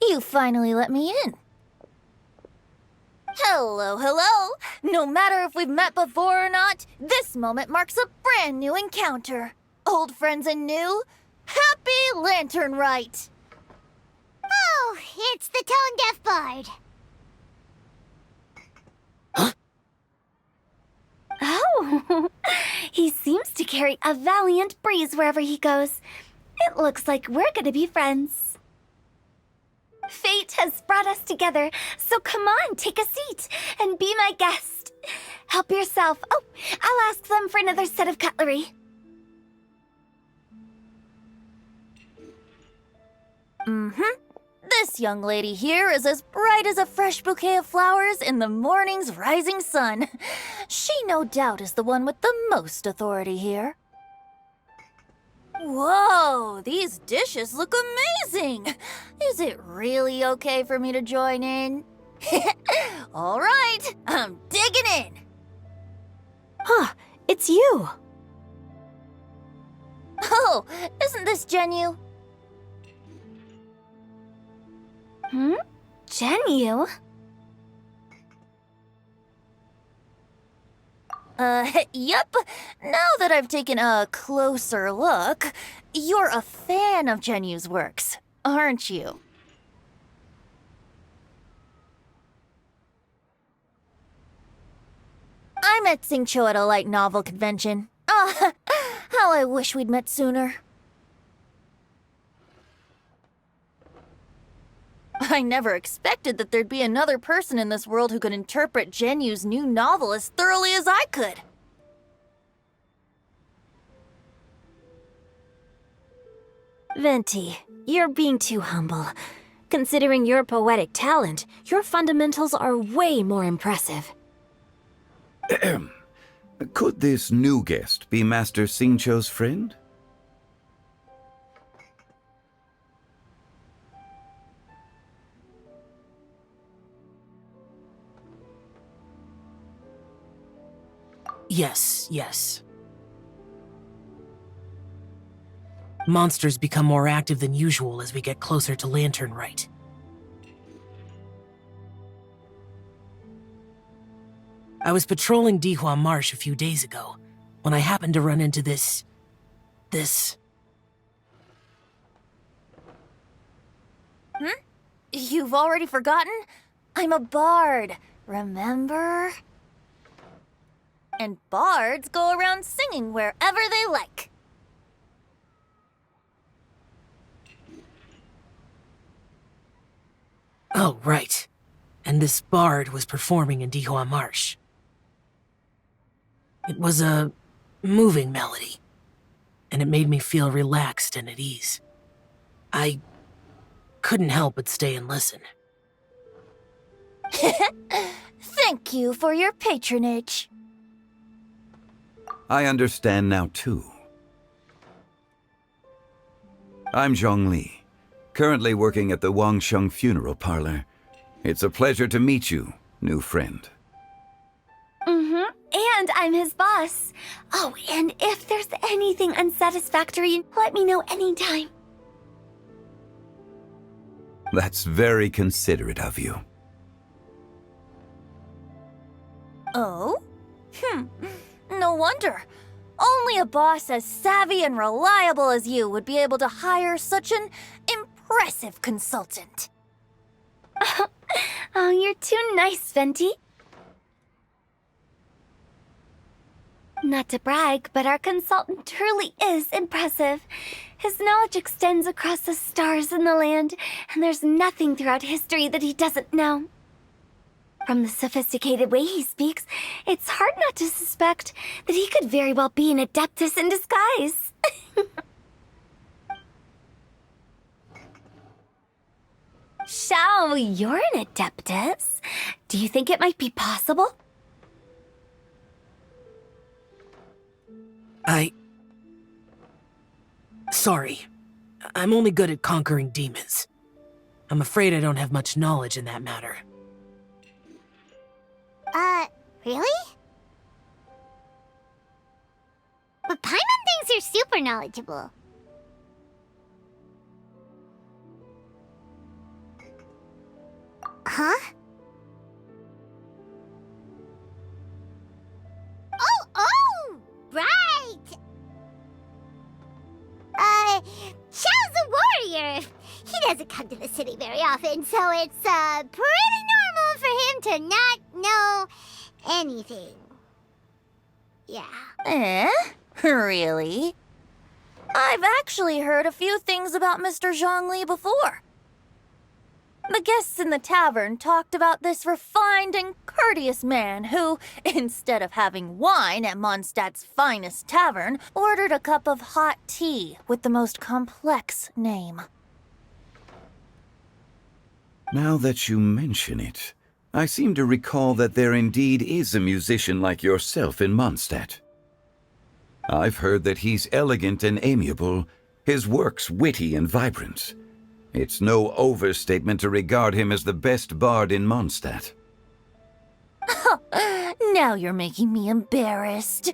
You finally let me in. Hello, hello! No matter if we've met before or not, this moment marks a brand new encounter. Old friends and new, happy Lanternrite! Oh, it's the tone-deaf bard. Oh, he seems to carry a valiant breeze wherever he goes. It looks like we're gonna be friends. Fate has brought us together, so come on, take a seat and be my guest. Help yourself. Oh, I'll ask them for another set of cutlery. This young lady here is as bright as a fresh bouquet of flowers in the morning's rising sun. She no doubt is the one with the most authority here. Whoa, these dishes look amazing! Is it really okay for me to join in? All right, I'm digging in! Huh, it's you. Oh, isn't this Genyu? Genyu? Yep. Now that I've taken a closer look, you're a fan of Genyu's works, aren't you? I met Xingqiu at a light novel convention. Ah, how I wish we'd met sooner. I never expected that there'd be another person in this world who could interpret Genyu's new novel as thoroughly as I could. Venti, you're being too humble. Considering your poetic talent, your fundamentals are way more impressive. Could this new guest be Master Xingqiu's friend? Yes. Monsters become more active than usual as we get closer to Lanternrite. I was patrolling Dihua Marsh a few days ago, when I happened to run into this... You've already forgotten? I'm a bard, remember? And bards go around singing wherever they like. Oh, right. And this bard was performing in Dihua Marsh. It was a moving melody, and it made me feel relaxed and at ease. I couldn't help but stay and listen. Thank you for your patronage. I understand now, too. I'm Zhongli, currently working at the Wangsheng Funeral Parlor. It's a pleasure to meet you, new friend. And I'm his boss. Oh, and if there's anything unsatisfactory, let me know anytime. That's very considerate of you. Oh? No wonder. Only a boss as savvy and reliable as you would be able to hire such an impressive consultant. Oh, you're too nice, Venti. Not to brag, but our consultant truly is impressive. His knowledge extends across the stars and the land, and there's nothing throughout history that he doesn't know. From the sophisticated way he speaks, it's hard not to suspect that he could very well be an adeptus in disguise. Xiao, you're an adeptus. Do you think it might be possible? Sorry. I'm only good at conquering demons. I'm afraid I don't have much knowledge in that matter. Really? But Paimon thinks you're super knowledgeable. earlier, he doesn't come to the city very often, so it's pretty normal for him to not know anything. Yeah. Eh? Really? I've actually heard a few things about Mr. Zhongli before. The guests in the tavern talked about this refined and courteous man who, instead of having wine at Mondstadt's finest tavern, ordered a cup of hot tea with the most complex name. Now that you mention it, I seem to recall that there indeed is a musician like yourself in Mondstadt. I've heard that he's elegant and amiable, his works witty and vibrant. It's no overstatement to regard him as the best bard in Mondstadt. Now you're making me embarrassed.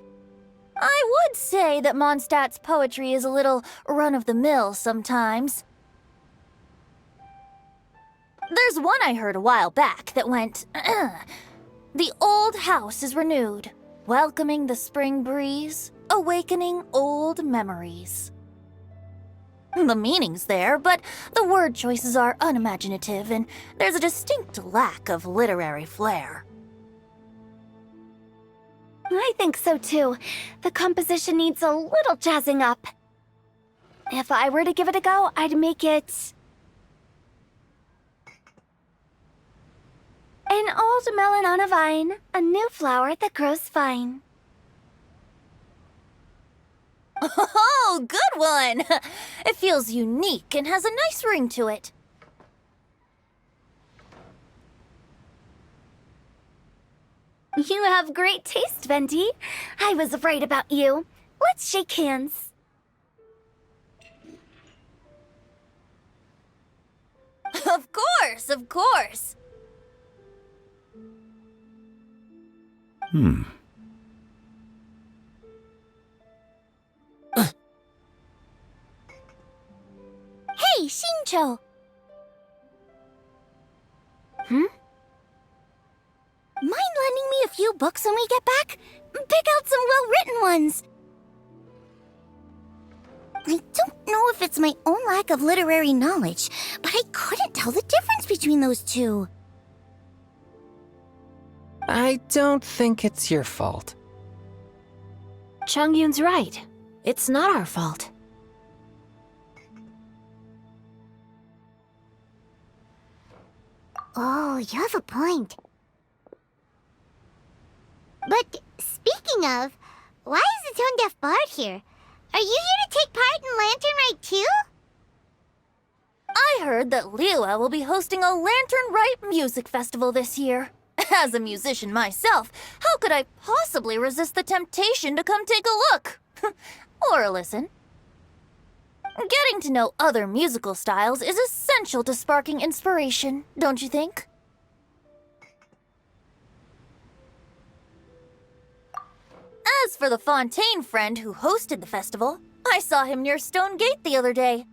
I would say that Mondstadt's poetry is a little run-of-the-mill sometimes. There's one I heard a while back that went, "The old house is renewed, welcoming the spring breeze, awakening old memories." The meaning's there, but the word choices are unimaginative, and there's a distinct lack of literary flair. I think so too. The composition needs a little jazzing up. If I were to give it a go, I'd make it... An old melon on a vine, a new flower that grows fine. Oh, good one! It feels unique and has a nice ring to it. You have great taste, Venti. I was right about you. Let's shake hands. Of course, of course. Hey, Xingqiu! Mind lending me a few books when we get back? Pick out some well-written ones. I don't know if it's my own lack of literary knowledge, but I couldn't tell the difference between those two. I don't think it's your fault. Chongyun's right. It's not our fault. Oh, you have a point. But speaking of, why is the tone-deaf bard here? Are you here to take part in Lanternrite too? I heard that Liyue will be hosting a Lanternrite music festival this year. As a musician myself, how could I possibly resist the temptation to come take a look? Or listen. Getting to know other musical styles is essential to sparking inspiration, don't you think? As for the Fontaine friend who hosted the festival, I saw him near Stone Gate the other day.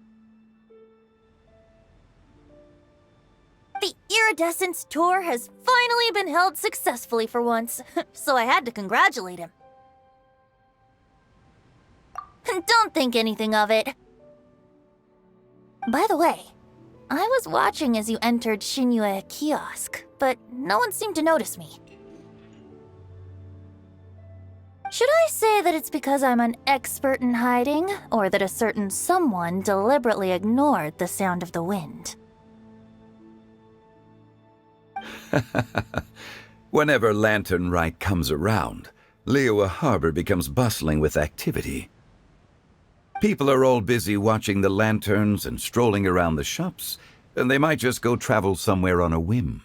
The Iridescence tour has finally been held successfully for once, so I had to congratulate him. Don't think anything of it. By the way, I was watching as you entered Xinyue kiosk, but no one seemed to notice me. Should I say that it's because I'm an expert in hiding, or that a certain someone deliberately ignored the sound of the wind? Whenever Lanternrite comes around, Liyue Harbor becomes bustling with activity. People are all busy watching the lanterns and strolling around the shops, and they might just go travel somewhere on a whim.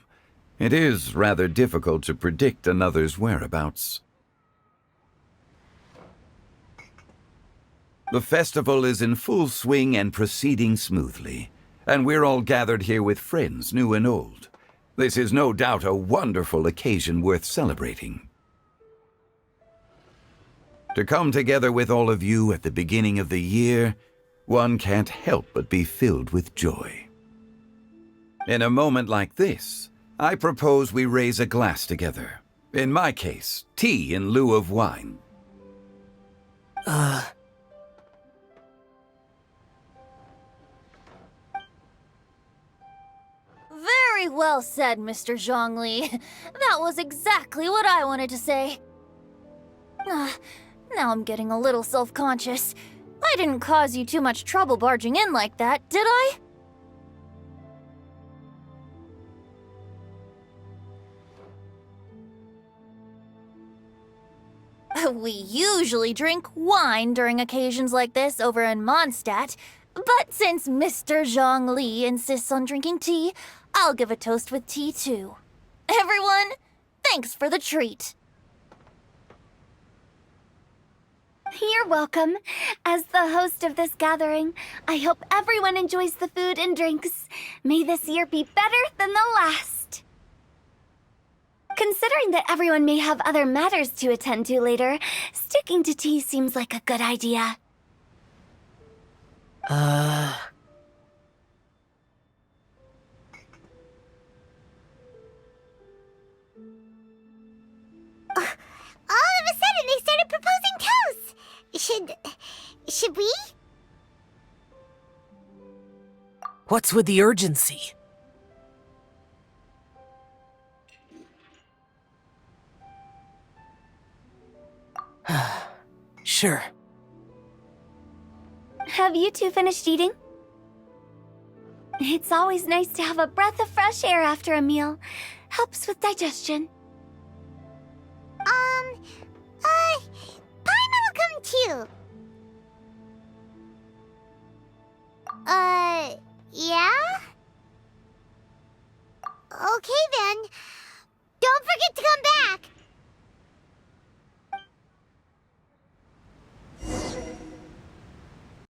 It is rather difficult to predict another's whereabouts. The festival is in full swing and proceeding smoothly, and we're all gathered here with friends, new and old. This is no doubt a wonderful occasion worth celebrating. To come together with all of you at the beginning of the year, one can't help but be filled with joy. In a moment like this, I propose we raise a glass together. In my case, tea in lieu of wine. Very well said, Mr. Zhongli. That was exactly what I wanted to say. Now I'm getting a little self-conscious. I didn't cause you too much trouble barging in like that, did I? We usually drink wine during occasions like this over in Mondstadt, but since Mr. Zhongli insists on drinking tea, I'll give a toast with tea too. Everyone, thanks for the treat. You're welcome. As the host of this gathering, I hope everyone enjoys the food and drinks. May this year be better than the last. Considering that everyone may have other matters to attend to later, sticking to tea seems like a good idea. All of a sudden, they started proposing toasts. Should we? What's with the urgency? Sure. Have you two finished eating? It's always nice to have a breath of fresh air after a meal. Helps with digestion. Paimon will come too. Yeah? Okay then. Don't forget to come back.